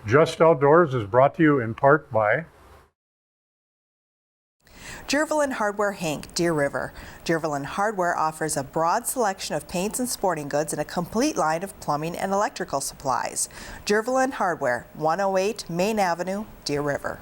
Just Outdoors is brought to you in part by Jervalin Hardware Hank, Deer River. Jervalin Hardware offers a broad selection of paints and sporting goods and a complete line of plumbing and electrical supplies. Jervalin Hardware, 108 Main Avenue, Deer River.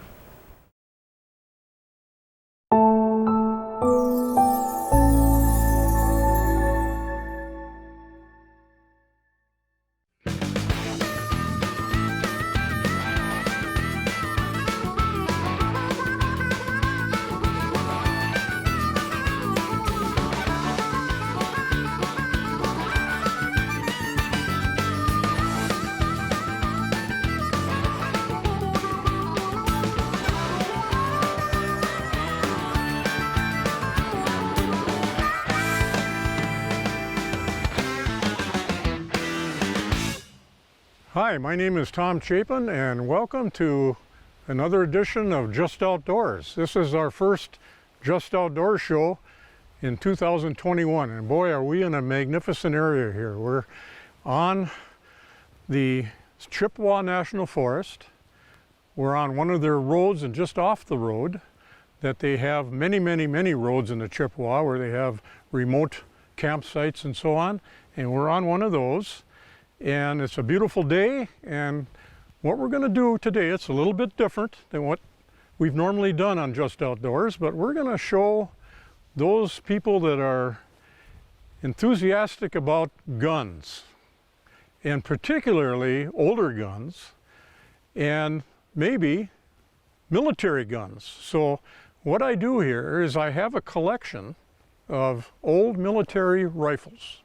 Hi, my name is Tom Chapin and welcome to another edition of Just Outdoors. This is our first Just Outdoors show in 2021 and boy are we in a magnificent area here. We're on the Chippewa National Forest. We're on one of their roads and just off the road that they have many roads in the Chippewa where they have remote campsites and so on, and we're on one of those. And it's a beautiful day, and what we're going to do today, it's a little bit different than what we've normally done on Just Outdoors, but we're going to show those people that are enthusiastic about guns, and particularly older guns, and maybe military guns. So what I do here is I have a collection of old military rifles.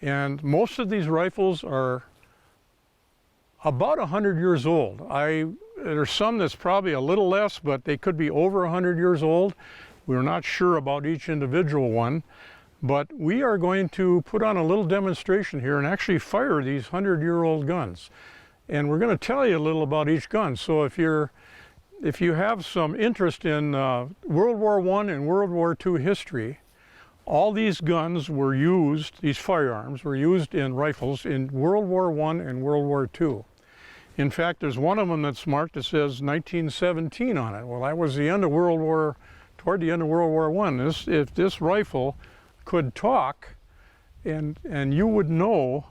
And most of these rifles are about 100 years old. There's some that's probably a little less, but they could be over 100 years old. We're not sure about each individual one, but we are going to put on a little demonstration here and actually fire these 100-year-old guns. And we're going to tell you a little about each gun. So if you have some interest in World War I and World War II history, all these guns were used, these firearms were used in rifles in World War I and World War II. In fact, there's one of them that's marked that says 1917 on it. Well, that was the end of toward the end of World War I. If this rifle could talk and you would know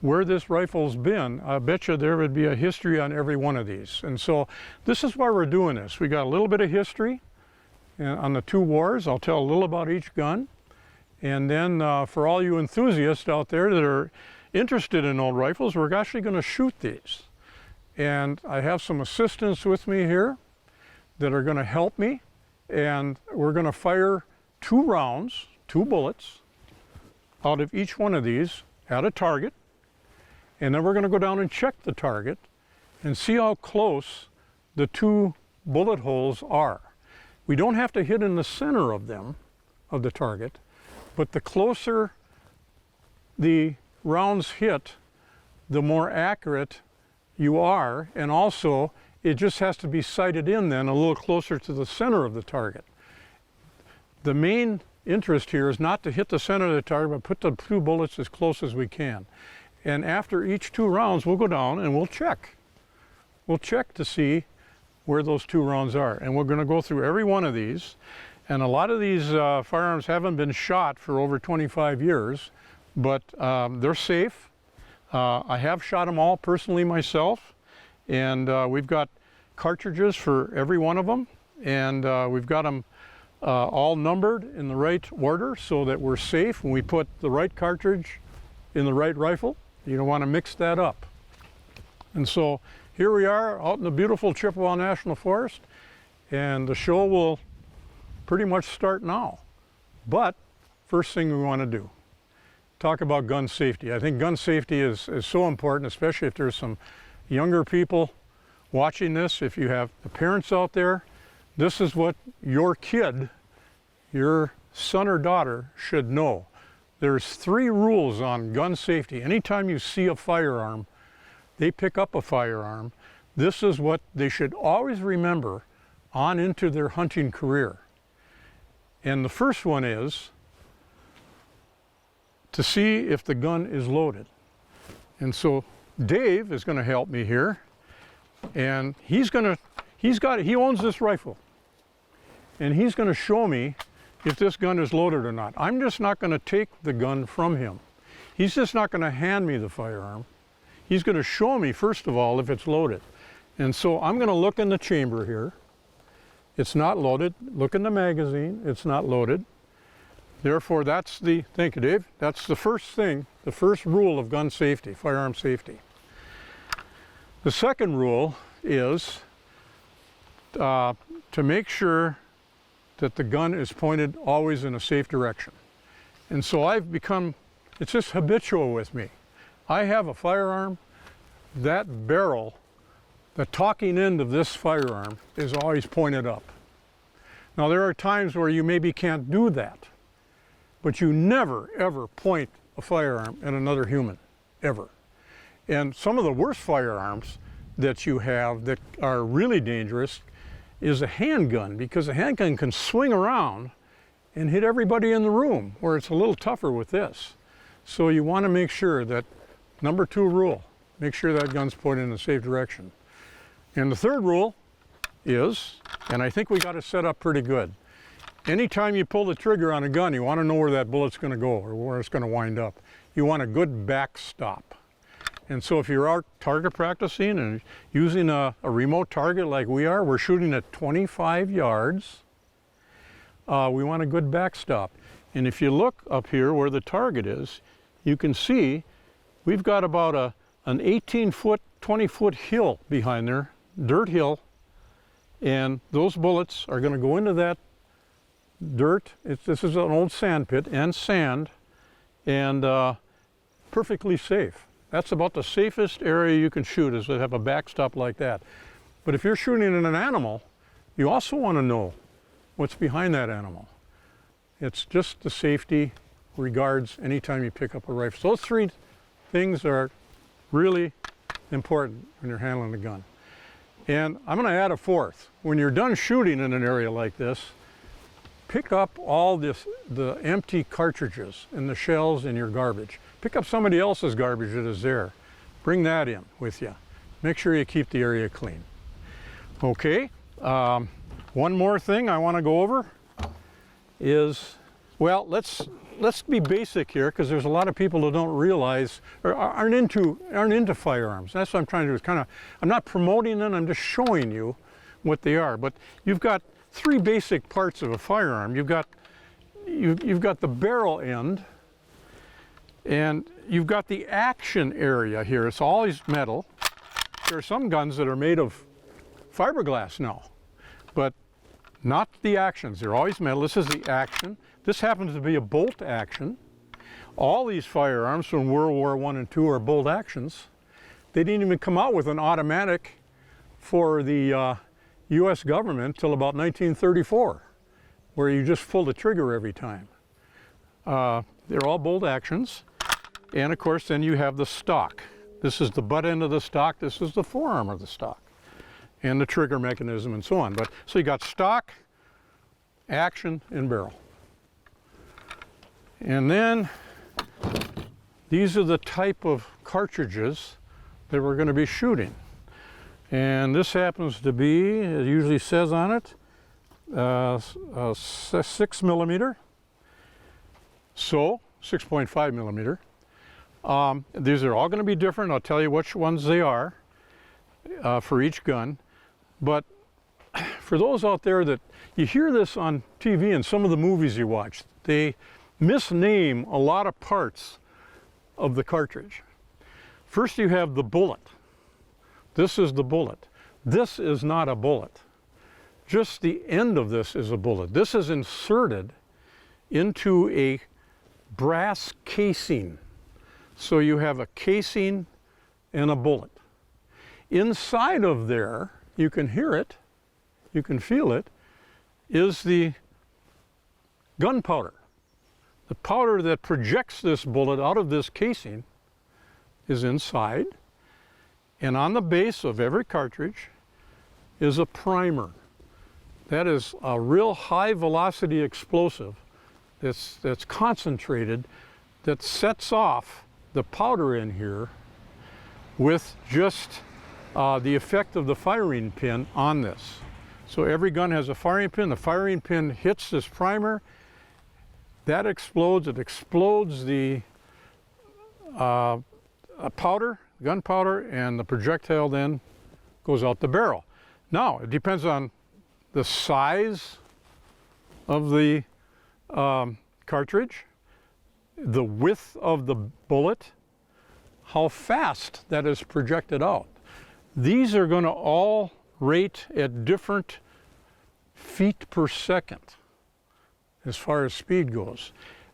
where this rifle's been, I bet you there would be a history on every one of these. And so this is why we're doing this. We got a little bit of history on the two wars. I'll tell a little about each gun. And then for all you enthusiasts out there that are interested in old rifles, we're actually going to shoot these. And I have some assistants with me here that are going to help me. And we're going to fire 2 rounds, 2 bullets, out of each one of these at a target. And then we're going to go down and check the target and see how close the 2 bullet holes are. We don't have to hit in the center of them, of the target. But the closer the rounds hit, the more accurate you are, and also it just has to be sighted in then a little closer to the center of the target. The main interest here is not to hit the center of the target, but put the 2 bullets as close as we can. And after each 2 rounds, we'll go down and we'll check. We'll check to see where those 2 rounds are. And we're going to go through every one of these. And a lot of these firearms haven't been shot for over 25 years, but they're safe. I have shot them all personally myself, and we've got cartridges for every one of them, and we've got them all numbered in the right order so that we're safe when we put the right cartridge in the right rifle. You don't want to mix that up. And so here we are out in the beautiful Chippewa National Forest, and the show will pretty much start now. But first thing we want to do, talk about gun safety. I think gun safety is so important, especially if there's some younger people watching this. If you have the parents out there, this is what your kid, your son or daughter should know. There's 3 rules on gun safety. Anytime you see a firearm, they pick up a firearm, this is what they should always remember on into their hunting career. And the first one is to see if the gun is loaded. And so Dave is going to help me here. And he owns this rifle. And he's gonna show me if this gun is loaded or not. I'm just not gonna take the gun from him. He's just not gonna hand me the firearm. He's gonna show me, first of all, if it's loaded. And so I'm gonna look in the chamber here. It's not loaded. Look in the magazine, it's not loaded. Therefore, thank you, Dave, that's the first thing, the first rule of gun safety, firearm safety. The second rule is to make sure that the gun is pointed always in a safe direction. And so it's just habitual with me. I have a firearm, that barrel, the talking end of this firearm is always pointed up. Now there are times where you maybe can't do that, but you never ever point a firearm at another human, ever. And some of the worst firearms that you have that are really dangerous is a handgun, because a handgun can swing around and hit everybody in the room, where it's a little tougher with this. So you want to make sure that, number 2 rule, make sure that gun's pointed in a safe direction. And the third rule is, and I think we got it set up pretty good, anytime you pull the trigger on a gun, you want to know where that bullet's going to go or where it's going to wind up. You want a good backstop. And so if you're out target practicing and using a remote target like we are, we're shooting at 25 yards. We want a good backstop. And if you look up here where the target is, you can see we've got about an 18-foot, 20-foot hill behind there, dirt hill, and those bullets are going to go into that dirt. This is an old sand pit and sand, and perfectly safe. That's about the safest area you can shoot, is to have a backstop like that. But if you're shooting at an animal, you also want to know what's behind that animal. It's just the safety regards anytime you pick up a rifle. Those 3 things are really important when you're handling a gun. And I'm going to add a 4th. When you're done shooting in an area like this, pick up all the empty cartridges and the shells in your garbage. Pick up somebody else's garbage that is there. Bring that in with you. Make sure you keep the area clean. Okay, one more thing I want to go over is, well, let's be basic here, because there's a lot of people who don't realize or aren't into firearms. That's what I'm trying to do. Is I'm not promoting them, I'm just showing you what they are. But you've got 3 basic parts of a firearm. You've got the barrel end, and you've got the action area here. It's always metal. There are some guns that are made of fiberglass now, but not the actions. They're always metal. This is the action. This happens to be a bolt action. All these firearms from World War I and II are bolt actions. They didn't even come out with an automatic for the US government till about 1934, where you just pull the trigger every time. They're all bolt actions. And of course, then you have the stock. This is the butt end of the stock. This is the forearm of the stock, and the trigger mechanism and so on. So you got stock, action, and barrel. And then these are the type of cartridges that we're going to be shooting. And this happens to be, it usually says on it, 6 millimeter. So 6.5 millimeter. These are all going to be different. I'll tell you which ones they are for each gun. But for those out there that you hear this on TV and some of the movies you watch, they misname a lot of parts of the cartridge. First you have the bullet. This is the bullet. This is not a bullet. Just the end of this is a bullet. This is inserted into a brass casing. So you have a casing and a bullet. Inside of there, you can hear it, you can feel it, is the gunpowder. The powder that projects this bullet out of this casing is inside, and on the base of every cartridge is a primer. That is a real high velocity explosive that's concentrated, that sets off the powder in here with just the effect of the firing pin on this. So every gun has a firing pin. The firing pin hits this primer. That explodes. It explodes the powder, gunpowder, and the projectile then goes out the barrel. Now, it depends on the size of the cartridge, the width of the bullet, how fast that is projected out. These are going to all rate at different feet per second as far as speed goes.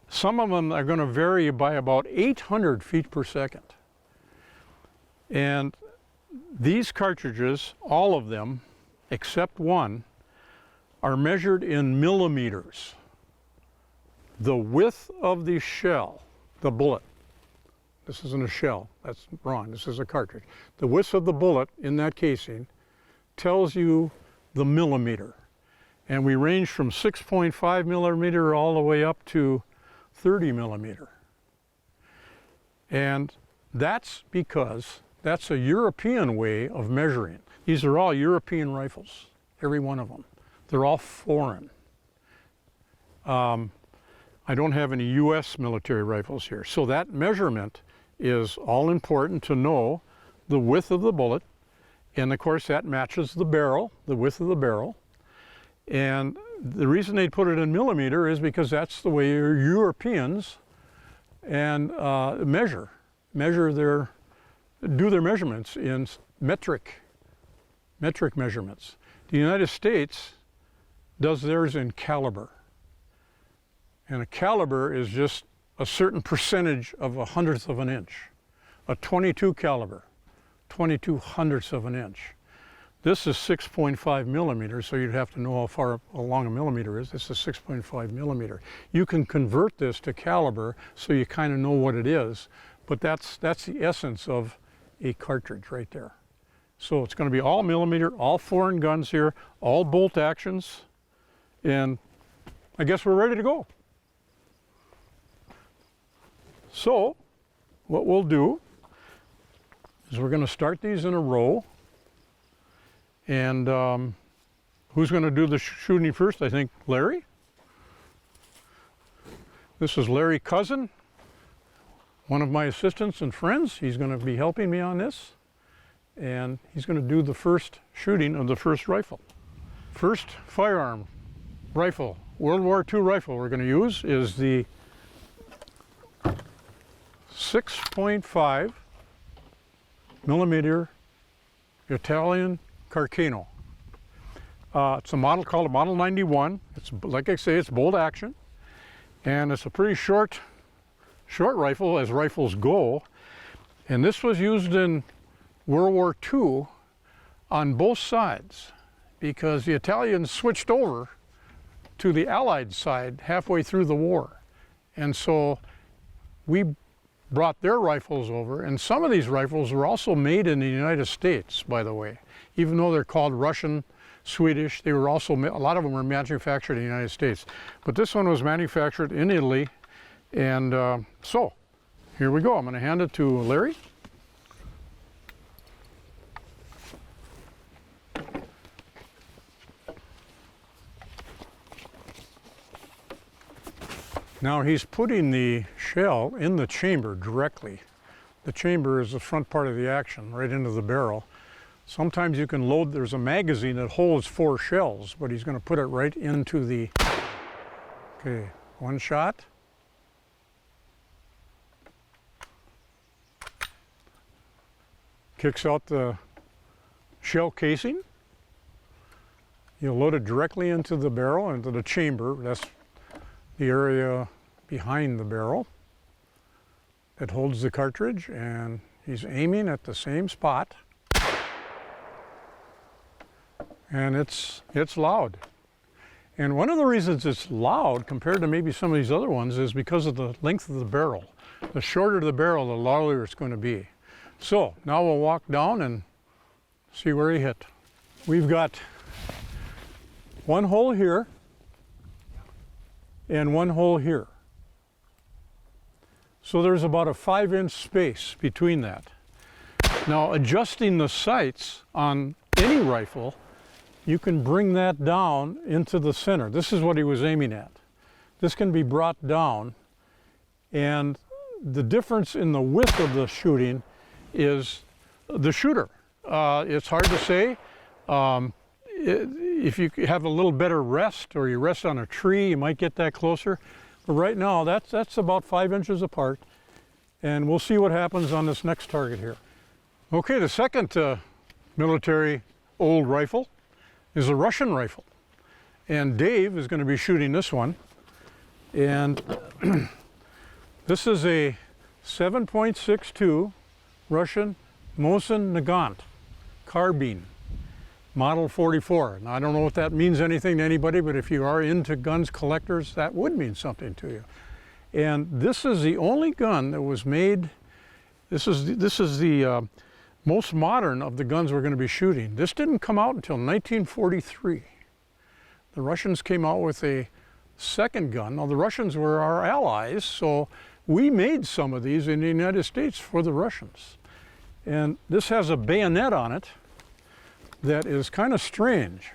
Some of them are going to vary by about 800 feet per second. And these cartridges, all of them, except one, are measured in millimeters. The width of the shell, the bullet, this isn't a shell, that's wrong, this is a cartridge. The width of the bullet in that casing tells you the millimeter. And we range from 6.5 millimeter all the way up to 30 millimeter. And that's because that's a European way of measuring. These are all European rifles, every one of them. They're all foreign. I don't have any US military rifles here. So that measurement is all important to know the width of the bullet. And of course that matches the barrel, the width of the barrel. And the reason they put it in millimeter is because that's the way Europeans and do their measurements in metric measurements. The United States does theirs in caliber. And a caliber is just a certain percentage of a hundredth of an inch. A .22 caliber, 22 hundredths of an inch. This is 6.5 millimeters, so you'd have to know how long a millimeter is. This is 6.5 millimeter. You can convert this to caliber so you kind of know what it is, but that's the essence of a cartridge right there. So it's going to be all millimeter, all foreign guns here, all bolt actions, and I guess we're ready to go. So what we'll do is we're going to start these in a row. And who's going to do the shooting first? I think Larry. This is Larry Causin, one of my assistants and friends. He's going to be helping me on this. And he's going to do the first shooting of the first rifle. First firearm rifle, World War II rifle we're going to use is the 6.5 millimeter Italian Carcano. It's a model called a Model 91. It's, like I say, it's bolt action, and it's a pretty short rifle as rifles go. And this was used in World War II on both sides because the Italians switched over to the Allied side halfway through the war. And so we brought their rifles over, and some of these rifles were also made in the United States, by the way. Even though they're called Russian, Swedish, they were also, a lot of them were manufactured in the United States. But this one was manufactured in Italy, and so here we go. I'm going to hand it to Larry. Now he's putting the shell in the chamber directly. The chamber is the front part of the action, right into the barrel. Sometimes you can load, there's a magazine that holds 4 shells, but he's going to put it right into the, okay, one shot. Kicks out the shell casing. You'll load it directly into the barrel, into the chamber. That's the area behind the barrel that holds the cartridge, and he's aiming at the same spot. And it's loud. And one of the reasons it's loud compared to maybe some of these other ones is because of the length of the barrel. The shorter the barrel, the louder it's going to be. So now we'll walk down and see where he hit. We've got one hole here and one hole here. So there's about a 5-inch space between that. Now, adjusting the sights on any rifle, you can bring that down into the center. This is what he was aiming at. This can be brought down, and the difference in the width of the shooting is the shooter. It's hard to say. If you have a little better rest, or you rest on a tree, you might get that closer. But right now, that's about 5 inches apart, and we'll see what happens on this next target here. Okay, the second military old rifle is a Russian rifle, and Dave is going to be shooting this one. And this is a 7.62 Russian Mosin Nagant carbine, model 44. Now, I don't know if that means anything to anybody, but if you are into guns, collectors, that would mean something to you. And this is the only gun that was made. This is the most modern of the guns we're going to be shooting. This didn't come out until 1943. The Russians came out with a second gun. Now, the Russians were our allies, so we made some of these in the United States for the Russians. And this has a bayonet on it that is kind of strange.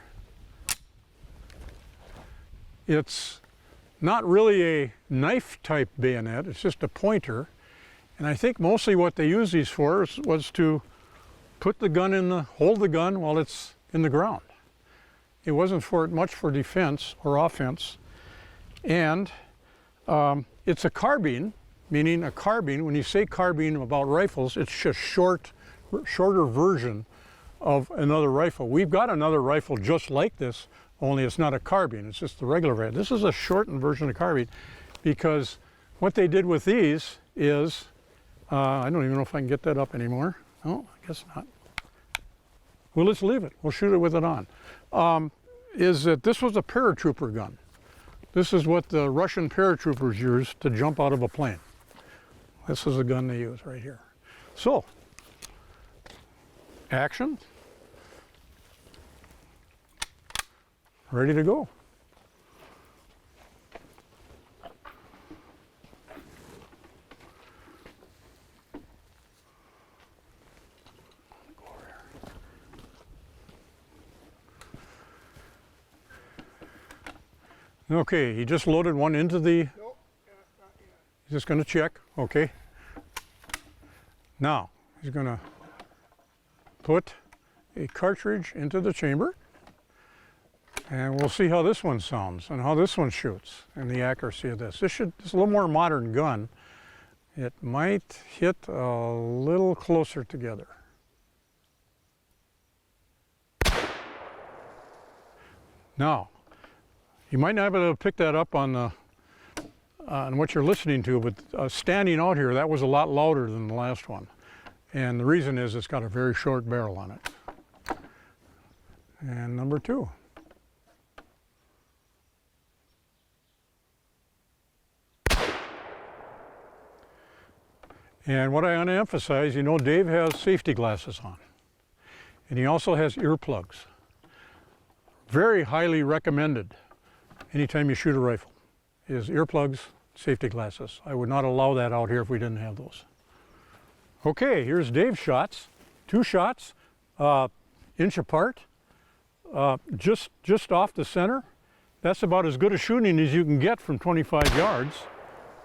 It's not really a knife type bayonet, it's just a pointer. And I think mostly what they used these for was to put the gun hold the gun while it's in the ground. It wasn't much for defense or offense. And it's a carbine, meaning a carbine. When you say carbine about rifles, it's just shorter version of another rifle. We've got another rifle just like this, only it's not a carbine, it's just the regular variant. This is a shortened version of carbine, because what they did with these is, I don't even know if I can get that up anymore. Oh, I guess not. Well, let's leave it. We'll shoot it with it on. Is that this was a paratrooper gun. This is what the Russian paratroopers used to jump out of a plane. This is the gun they use right here. So, action. Ready to go. Okay, he just loaded one into the... Nope, not yet. He's just going to check. Okay. Now, he's going to put a cartridge into the chamber, and we'll see how this one sounds and how this one shoots and the accuracy of this. It's a little more modern gun. It might hit a little closer together. Now, you might not be able to pick that up on what you're listening to, but standing out here, that was a lot louder than the last one. And the reason is it's got a very short barrel on it. And number two. And what I want to emphasize, you know, Dave has safety glasses on. And he also has earplugs. Very highly recommended anytime you shoot a rifle is earplugs, safety glasses. I would not allow that out here if we didn't have those. Okay, here's Dave's shots. 2 shots, inch apart, just off the center. That's about as good a shooting as you can get from 25 yards,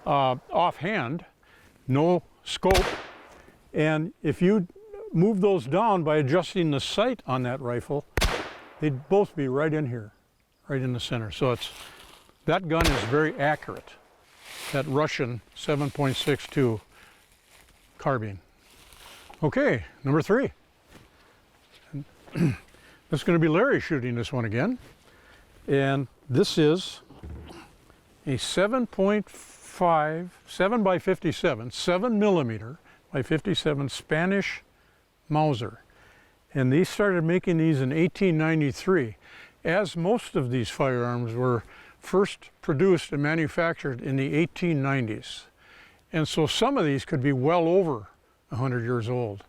offhand, no scope. And if you move those down by adjusting the sight on that rifle, they'd both be right in here, right in the center. So that gun is very accurate, that Russian 7.62 carbine. Okay, number 3. This is going to be Larry shooting this one again. And this is a 7.5, 7 by 57, 7 millimeter by 57 Spanish Mauser. And they started making these in 1893, as most of these firearms were first produced and manufactured in the 1890s. And so some of these could be well over 100 years old.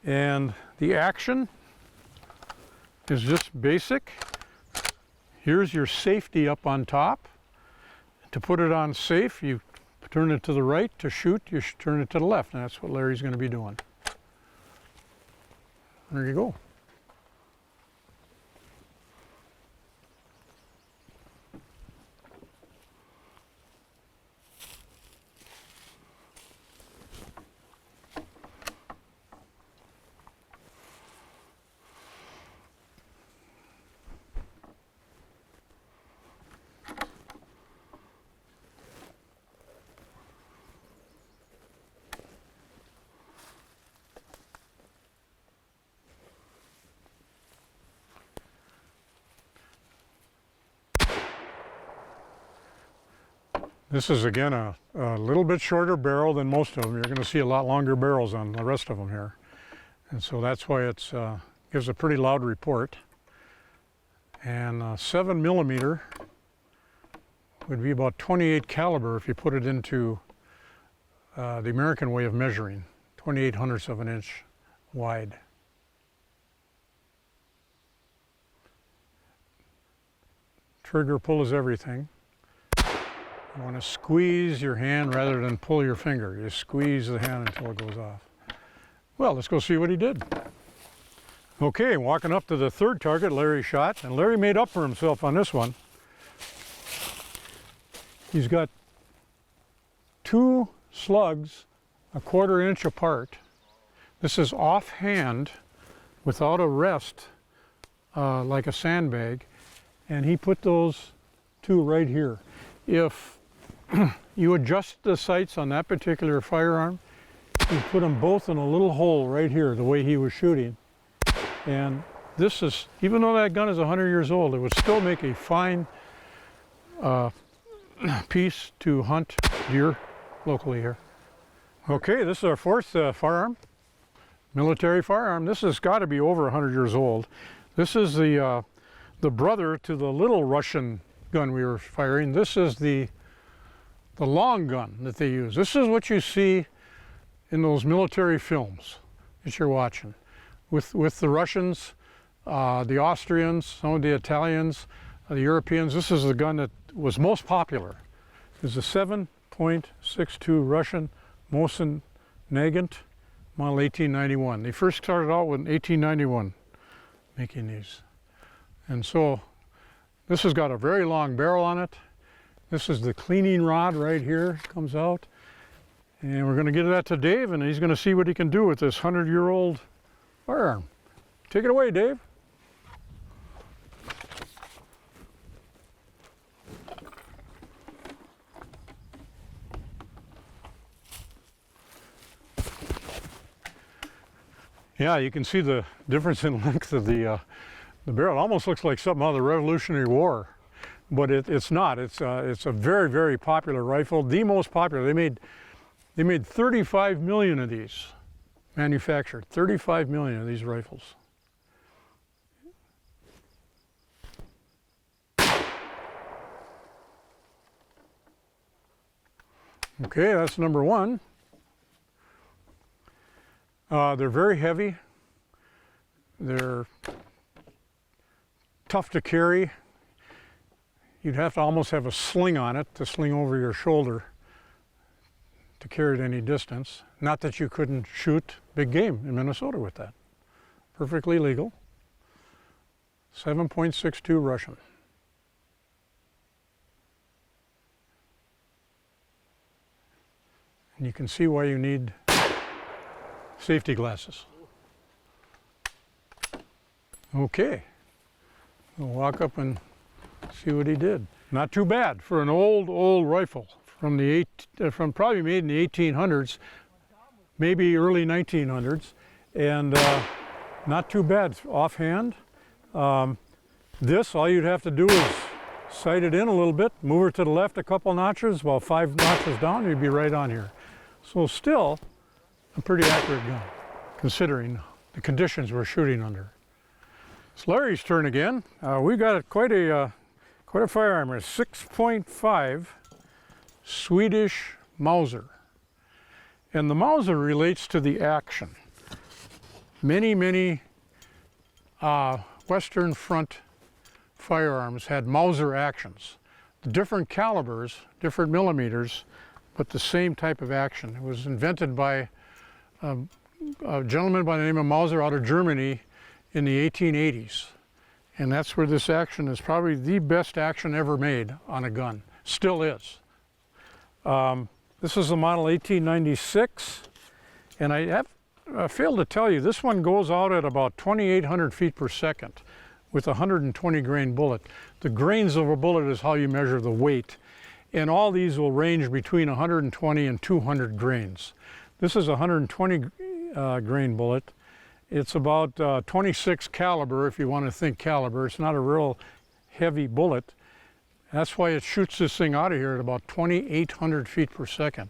And the action is just basic. Here's your safety up on top. To put it on safe, you turn it to the right. To shoot, you turn it to the left. And that's what Larry's going to be doing. There you go. This is again a little bit shorter barrel than most of them. You're going to see a lot longer barrels on the rest of them here. And so that's why it gives a pretty loud report. And 7mm would be about 28 caliber if you put it into the American way of measuring, 28/100ths of an inch wide. Trigger pull is everything. You want to squeeze your hand rather than pull your finger. You squeeze the hand until it goes off. Well, let's go see what he did. Okay, walking up to the third target Larry shot, and Larry made up for himself on this one. He's got 2 slugs a 1/4 inch apart. This is offhand without a rest like a sandbag, and he put those 2 right here. If you adjust the sights on that particular firearm, you put them both in a little hole right here, the way he was shooting. And this is, even though that gun is 100 years old, it would still make a fine piece to hunt deer locally here. Okay, this is our 4th firearm, military firearm. This has got to be over 100 years old. This is the brother to the little Russian gun we were firing. This is the long gun that they use. This is what you see in those military films that you're watching with the Russians, the Austrians, some of the Italians, the Europeans. This is the gun that was most popular. It's a 7.62 Russian Mosin Nagant, model 1891. They first started out with 1891 making these. And so this has got a very long barrel on it. This is the cleaning rod right here, comes out. And we're going to get that to Dave, and he's going to see what he can do with this 100-year-old firearm. Take it away, Dave. Yeah, you can see the difference in length of the barrel. It almost looks like something out of the Revolutionary War, but it's not. It's a very, very popular rifle, the most popular. They made 35 million of these manufactured, 35 million of these rifles. Okay, that's number 1. They're very heavy. They're tough to carry. You'd have to almost have a sling on it to sling over your shoulder to carry it any distance. Not that you couldn't shoot big game in Minnesota with that. Perfectly legal. 7.62 Russian. And you can see why you need safety glasses. Okay, we'll walk up and see what he did. Not too bad for an old rifle from probably made in the 1800s, maybe early 1900s, and not too bad offhand. This, all you'd have to do is sight it in a little bit, move her to the left a couple notches, well 5 notches down, you'd be right on here. So still a pretty accurate gun, considering the conditions we're shooting under. It's Larry's turn again. We've got quite a firearm. It's 6.5 Swedish Mauser. And the Mauser relates to the action. Many Western Front firearms had Mauser actions. Different calibers, different millimeters, but the same type of action. It was invented by a gentleman by the name of Mauser out of Germany in the 1880s. And that's where this action is probably the best action ever made on a gun. Still is. This is the model 1896. And I have failed to tell you, this one goes out at about 2,800 feet per second with a 120 grain bullet. The grains of a bullet is how you measure the weight. And all these will range between 120 and 200 grains. This is a 120 grain bullet. It's about 26 caliber if you want to think caliber. It's not a real heavy bullet. That's why it shoots this thing out of here at about 2,800 feet per second.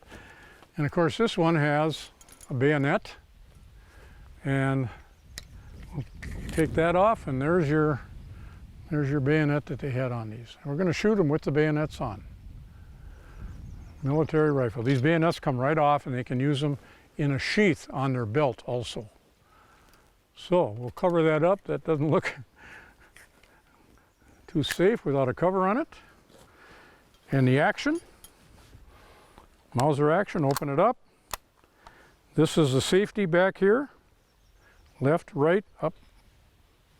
And of course this one has a bayonet. And we'll take that off, and there's your bayonet that they had on these. We're going to shoot them with the bayonets on. Military rifle. These bayonets come right off, and they can use them in a sheath on their belt also. So we'll cover that up. That doesn't look too safe without a cover on it. And the action. Mauser action, open it up. This is the safety back here. Left, right, up.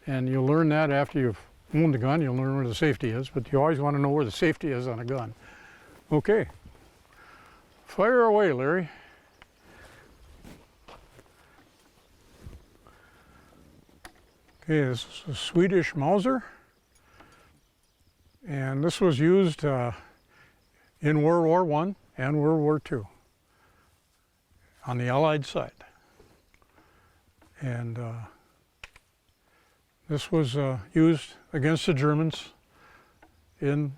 And you'll learn that after you've owned the gun. You'll learn where the safety is, but you always want to know where the safety is on a gun. Okay. Fire away, Larry. Okay, this is a Swedish Mauser. And this was used in World War I and World War II on the Allied side. And this was used against the Germans in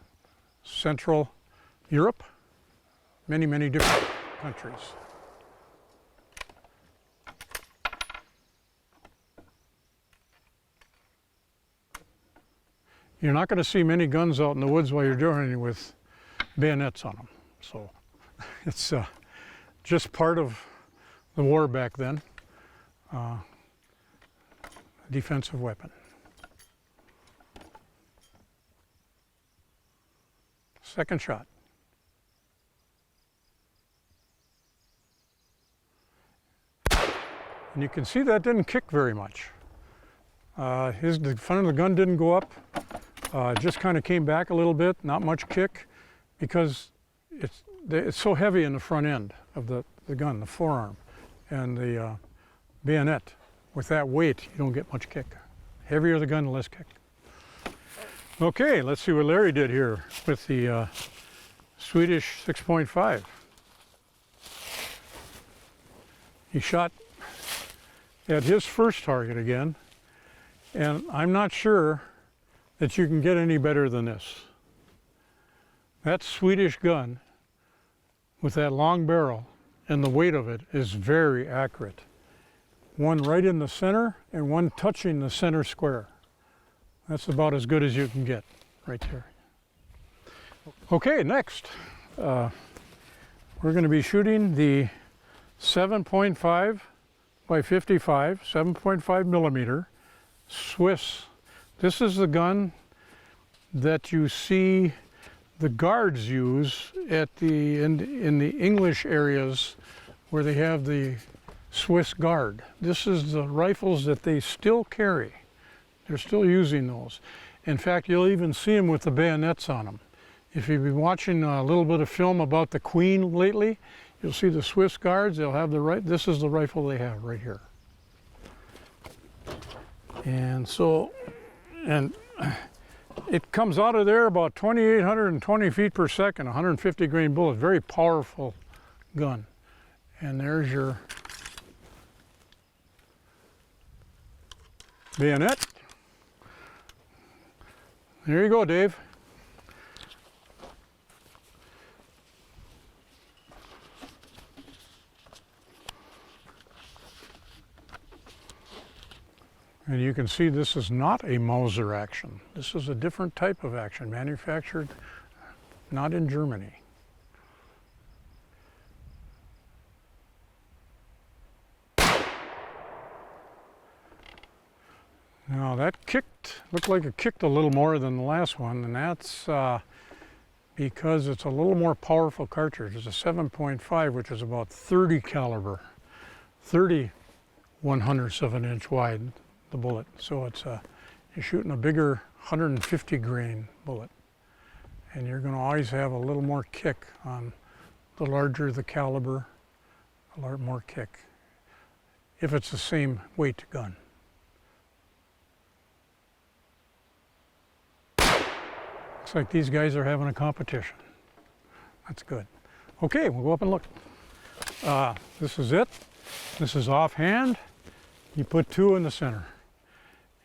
Central Europe, many, many different countries. You're not going to see many guns out in the woods while you're doing it with bayonets on them. So it's just part of the war back then. Defensive weapon. Second shot. And you can see that didn't kick very much. The front of the gun didn't go up. It just kind of came back a little bit, not much kick, because it's so heavy in the front end of the gun, the forearm, and the bayonet. With that weight, you don't get much kick. Heavier the gun, the less kick. Okay, let's see what Larry did here with the Swedish 6.5. He shot at his first target again, and I'm not sure that you can get any better than this. That Swedish gun with that long barrel and the weight of it is very accurate. One right in the center and one touching the center square. That's about as good as you can get right there. Okay, next we're going to be shooting the 7.5 by 55, 7.5 millimeter Swiss. This is the gun that you see the guards use at in the English areas where they have the Swiss Guard. This is the rifles that they still carry. They're still using those. In fact, you'll even see them with the bayonets on them. If you've been watching a little bit of film about the Queen lately, you'll see the Swiss Guards. They'll have this is the rifle they have right here. And so, it comes out of there about 2,820 feet per second, 150 grain bullet, very powerful gun. And there's your bayonet. There you go, Dave. And you can see this is not a Mauser action. This is a different type of action, manufactured not in Germany. Now that looked like it kicked a little more than the last one, and that's because it's a little more powerful cartridge. It's a 7.5, which is about 30 caliber, 30 1/100th of an inch wide, the bullet. So it's you're shooting a bigger 150 grain bullet. And you're going to always have a little more kick on the larger the caliber, a lot more kick, if it's the same weight gun. Looks like these guys are having a competition. That's good. Okay, we'll go up and look. This is it. This is offhand. You put 2 in the center.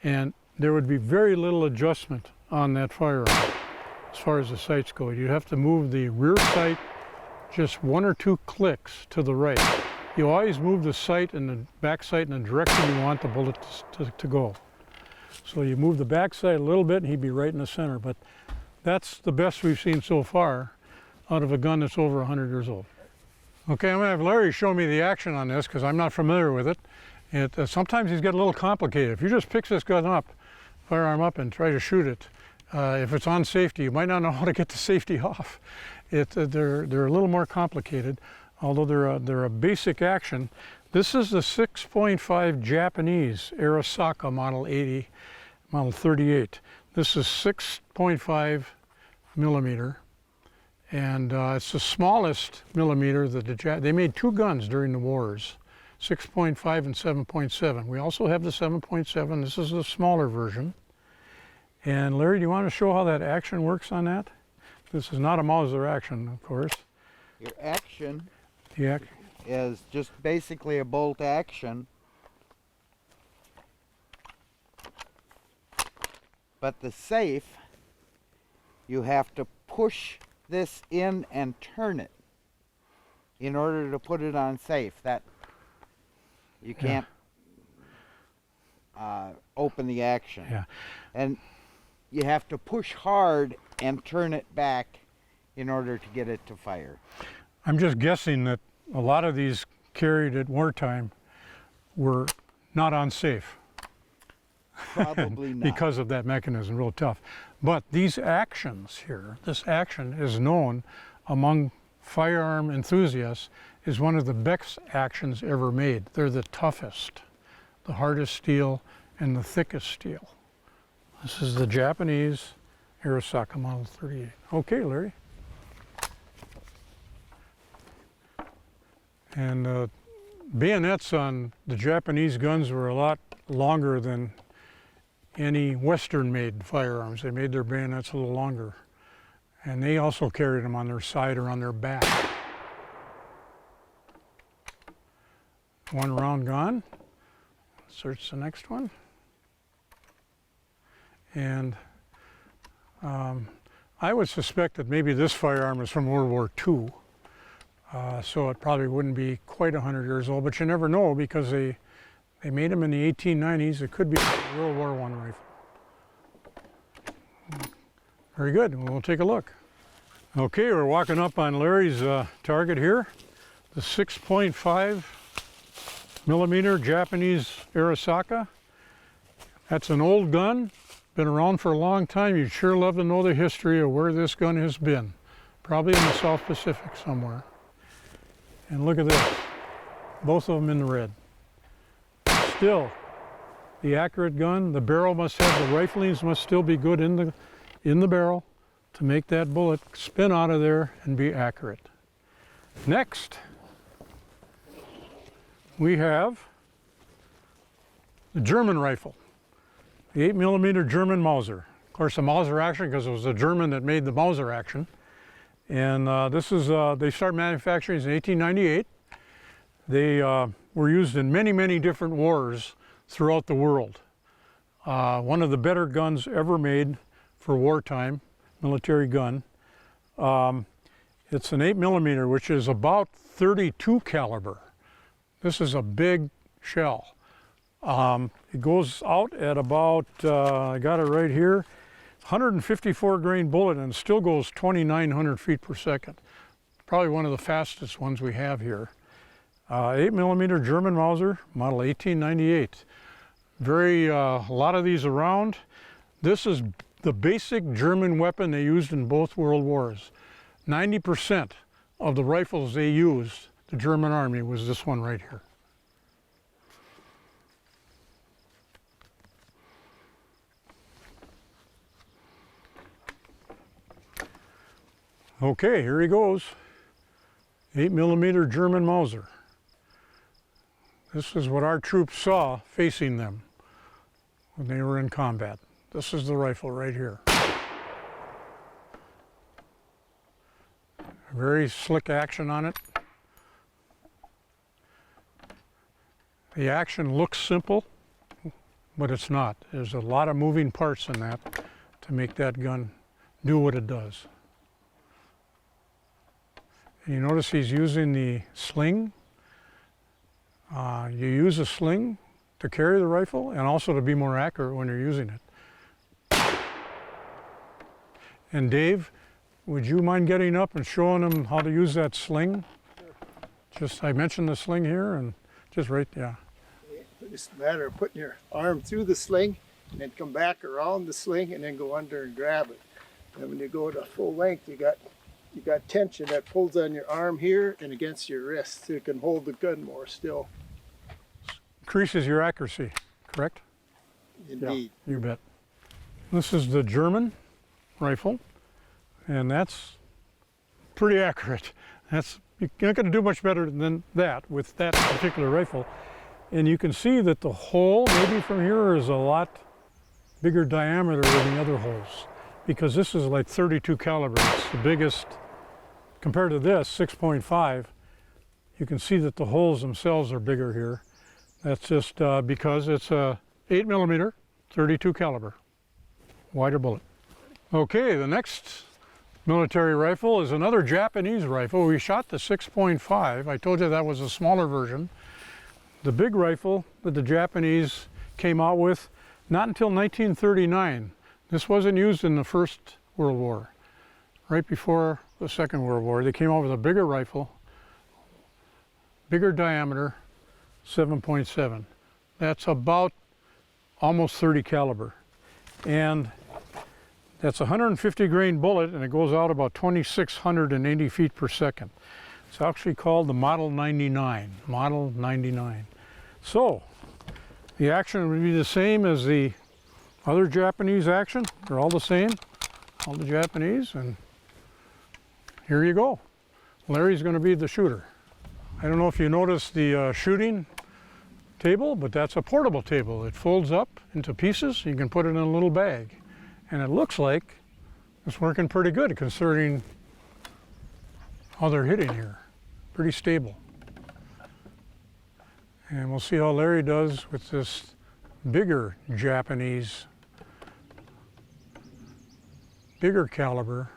And there would be very little adjustment on that firearm as far as the sights go. You'd have to move the rear sight just 1 or 2 clicks to the right. You always move the sight and the back sight in the direction you want the bullet to go. So you move the back sight a little bit and he'd be right in the center. But that's the best we've seen so far out of a gun that's over 100 years old. Okay, I'm going to have Larry show me the action on this because I'm not familiar with it. Sometimes these get a little complicated. If you just pick this gun up, firearm up, and try to shoot it, if it's on safety, you might not know how to get the safety off. They're a little more complicated, although they're a basic action. This is the 6.5 Japanese Arisaka Model 80, Model 38. This is 6.5 millimeter, and it's the smallest millimeter that they made 2 guns during the wars, 6.5 and 7.7. We also have the 7.7. This is the smaller version. And Larry, do you want to show how that action works on that? This is not a Mauser action, of course. Your action Yeah. is just basically a bolt action, but the safe, you have to push this in and turn it in order to put it on safe. That you can't open the action. Yeah. And you have to push hard and turn it back in order to get it to fire. I'm just guessing that a lot of these carried at wartime were not unsafe. Probably not. Because of that mechanism, real tough. But these actions here, this action is known among firearm enthusiasts as one of the best actions ever made. They're the toughest, the hardest steel, and the thickest steel. This is the Japanese Arisaka Model 38. Okay, Larry. And bayonets on the Japanese guns were a lot longer than any Western-made firearms. They made their bayonets a little longer. And they also carried them on their side or on their back. One round gone. Search the next one. And I would suspect that maybe this firearm is from World War II. So it probably wouldn't be quite 100 years old, but you never know because they made them in the 1890s. It could be a World War I rifle. Very good. We'll take a look. Okay, we're walking up on Larry's target here, the 6.5 millimeter Japanese Arisaka. That's an old gun, been around for a long time. You'd sure love to know the history of where this gun has been. Probably in the South Pacific somewhere. And look at this, both of them in the red. Still, the accurate gun, the barrel must have, the riflings must still be good in the barrel to make that bullet spin out of there and be accurate. Next, we have the German rifle, the 8mm German Mauser. Of course, the Mauser action, because it was a German that made the Mauser action. And this is, they started manufacturing in 1898. They were used in many, many different wars throughout the world. One of the better guns ever made for wartime, military gun. It's an 8mm, which is about 32 caliber. This is a big shell. It goes out at about, I got it right here, 154 grain bullet, and still goes 2,900 feet per second. Probably one of the fastest ones we have here. 8mm German Mauser, model 1898. A lot of these around. This is the basic German weapon they used in both world wars. 90% of the rifles they used, the German army, was this one right here. Okay, here he goes. 8mm German Mauser. This is what our troops saw facing them when they were in combat. This is the rifle right here. Very slick action on it. The action looks simple, but it's not. There's a lot of moving parts in that to make that gun do what it does. And you notice he's using the sling. You use a sling to carry the rifle and also to be more accurate when you're using it. And Dave, would you mind getting up and showing them how to use that sling? Just, I mentioned the sling here and just right, yeah. It's a matter of putting your arm through the sling and then come back around the sling and then go under and grab it. And when you go to full length, you got tension that pulls on your arm here and against your wrist, so you can hold the gun more still. Increases your accuracy, correct? Indeed. Yeah, you bet. This is the German rifle, and that's pretty accurate. You're not going to do much better than that with that particular rifle. And you can see that the hole, maybe from here, is a lot bigger diameter than the other holes, because this is like 32 caliber. It's the biggest, compared to this, 6.5. You can see that the holes themselves are bigger here. That's just because it's a 8mm, 32 caliber, wider bullet. Okay, the next military rifle is another Japanese rifle. We shot the 6.5. I told you that was a smaller version. The big rifle that the Japanese came out with, not until 1939. This wasn't used in the First World War. Right before the Second World War, they came out with a bigger rifle, bigger diameter, 7.7. That's about almost 30 caliber. And that's a 150 grain bullet, and it goes out about 2,680 feet per second. It's actually called the Model 99, Model 99. So, the action would be the same as the other Japanese action. They're all the same, all the Japanese, and here you go. Larry's going to be the shooter. I don't know if you noticed the shooting table, but that's a portable table. It folds up into pieces. You can put it in a little bag. And it looks like it's working pretty good considering how they're hitting here. Pretty stable. And we'll see how Larry does with this bigger Japanese, bigger caliber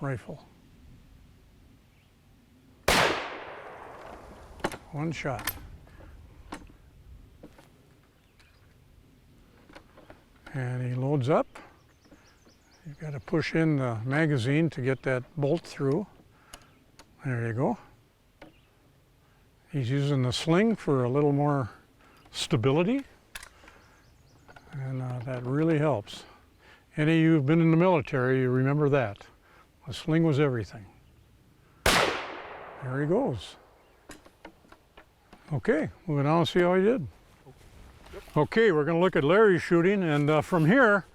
rifle. One shot. And he loads up. You've got to push in the magazine to get that bolt through. There you go. He's using the sling for a little more stability, and that really helps. Any of you who've been in the military, you remember that. The sling was everything. There he goes. Okay, we'll go down and see how he did. Okay, we're going to look at Larry's shooting, and from here,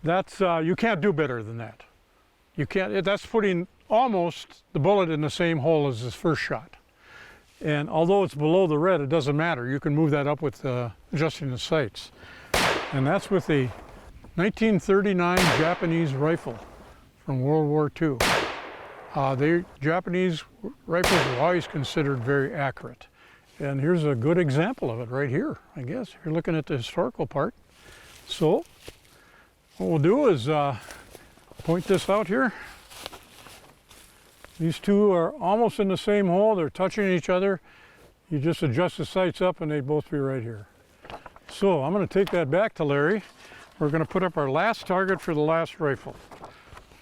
that's you can't do better than that. You can't. That's putting almost the bullet in the same hole as his first shot. And although it's below the red, it doesn't matter. You can move that up with adjusting the sights. And that's with a 1939 Japanese rifle from World War II. The Japanese rifles were always considered very accurate. And here's a good example of it right here, I guess. You're looking at the historical part. So what we'll do is point this out here. These two are almost in the same hole. They're touching each other. You just adjust the sights up and they'd both be right here. So I'm going to take that back to Larry. We're going to put up our last target for the last rifle.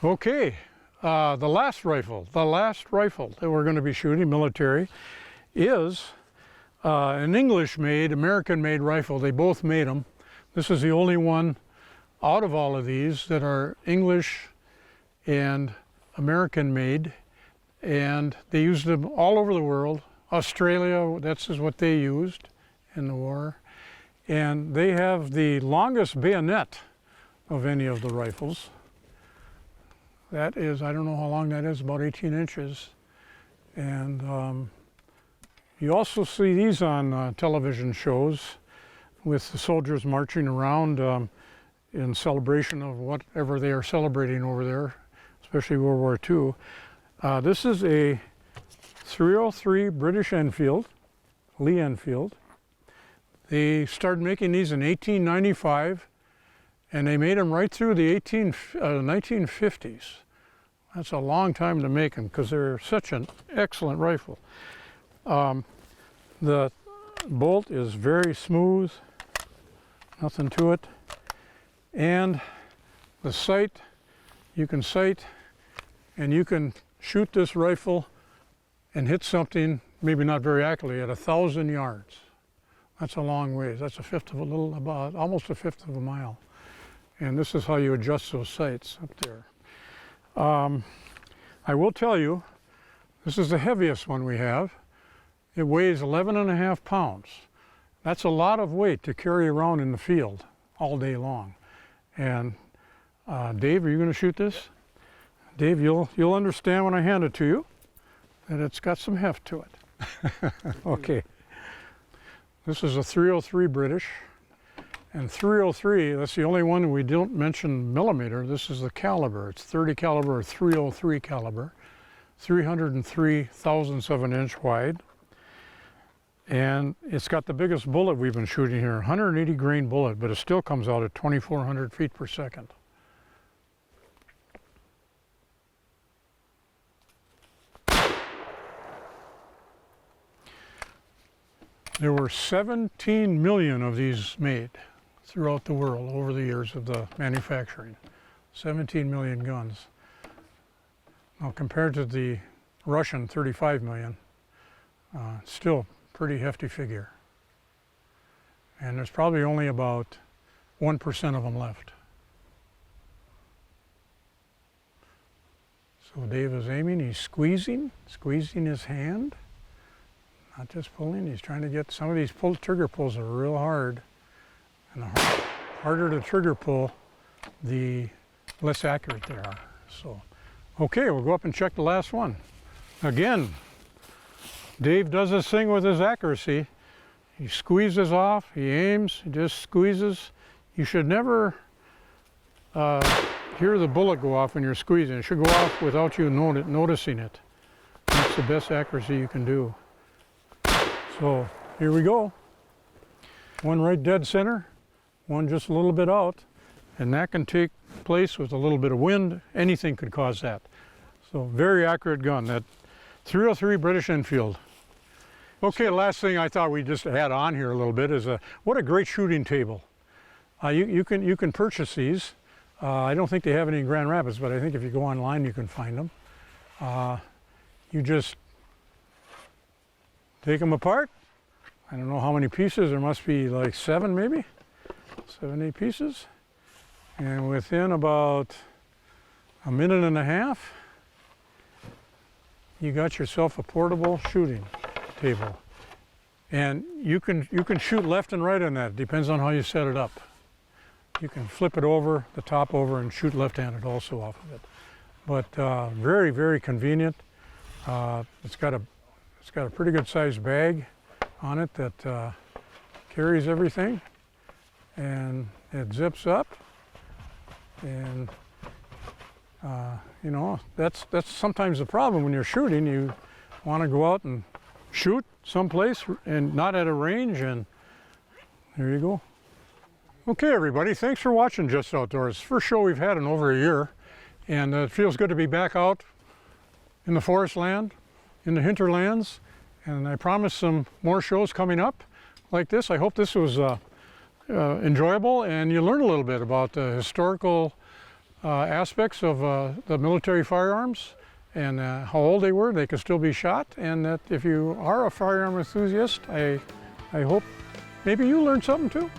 Okay, the last rifle that we're going to be shooting, military, is an English-made, American-made rifle. They both made them. This is the only one out of all of these that are English and American-made, and they used them all over the world. Australia, that's what they used in the war. And they have the longest bayonet of any of the rifles. That is, I don't know how long that is, about 18 inches. And you also see these on television shows with the soldiers marching around in celebration of whatever they are celebrating over there, especially World War II. This is a 303 British Enfield, Lee Enfield. They started making these in 1895, and they made them right through the 1950s. That's a long time to make them because they're such an excellent rifle. The bolt is very smooth, nothing to it. And the sight, you can sight and you can shoot this rifle and hit something, maybe not very accurately, at 1,000 yards. That's a long ways. That's a fifth of a little, about almost a fifth of a mile. And this is how you adjust those sights up there. I will tell you, this is the heaviest one we have. It weighs 11.5 pounds. That's a lot of weight to carry around in the field all day long. And Dave, are you going to shoot this? Dave, you'll understand when I hand it to you that it's got some heft to it. Okay. This is a 303 British. And 303, that's the only one we don't mention millimeter. This is the caliber. It's 30 caliber or 303 caliber, 303 thousandths of an inch wide. And it's got the biggest bullet we've been shooting here, 180 grain bullet, but it still comes out at 2,400 feet per second. There were 17 million of these made throughout the world over the years of the manufacturing. 17 million guns. Now compared to the Russian 35 million, still pretty hefty figure. And there's probably only about 1% of them left. So Dave is aiming, he's squeezing his hand. Not just pulling, he's trying to get, some of these trigger pulls are real hard. And the harder the trigger pull, the less accurate they are. So, okay, we'll go up and check the last one. Again, Dave does this thing with his accuracy. He squeezes off, he aims, he just squeezes. You should never hear the bullet go off when you're squeezing. It should go off without you noticing it. That's the best accuracy you can do. So here we go. One right dead center, one just a little bit out, and that can take place with a little bit of wind. Anything could cause that. So very accurate gun, that 303 British Enfield. Okay, last thing I thought we'd just add on here a little bit is what a great shooting table. You can purchase these. I don't think they have any in Grand Rapids, but I think if you go online you can find them. You just take them apart. I don't know how many pieces, there must be like 7 maybe, 7, 8 pieces. And within about a minute and a half, you got yourself a portable shooting table. And you can shoot left and right on that, depends on how you set it up. You can flip it over, the top over, and shoot left-handed also off of it. But very, very convenient. It's got a pretty good sized bag on it that carries everything, and it zips up, and you know, that's sometimes the problem when you're shooting. You want to go out and shoot someplace and not at a range, and there you go. Okay, everybody, thanks for watching Just Outdoors. First show we've had in over a year, and it feels good to be back out in the forest land, in the hinterlands, and I promise some more shows coming up like this. I hope this was enjoyable and you learned a little bit about the historical aspects of the military firearms and how old they were. They could still be shot, and that if you are a firearm enthusiast, I hope maybe you learned something too.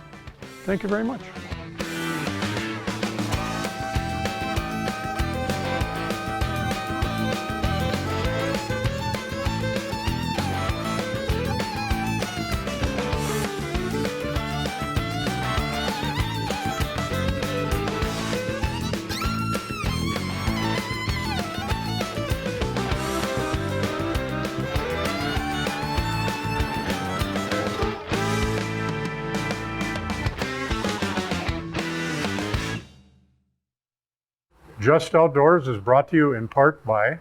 Thank you very much. Just Outdoors is brought to you in part by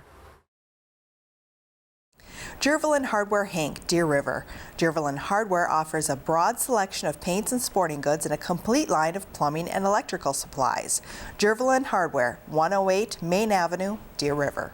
Jervelin Hardware Hank, Deer River. Jervelin Hardware offers a broad selection of paints and sporting goods and a complete line of plumbing and electrical supplies. Jervelin Hardware, 108 Main Avenue, Deer River.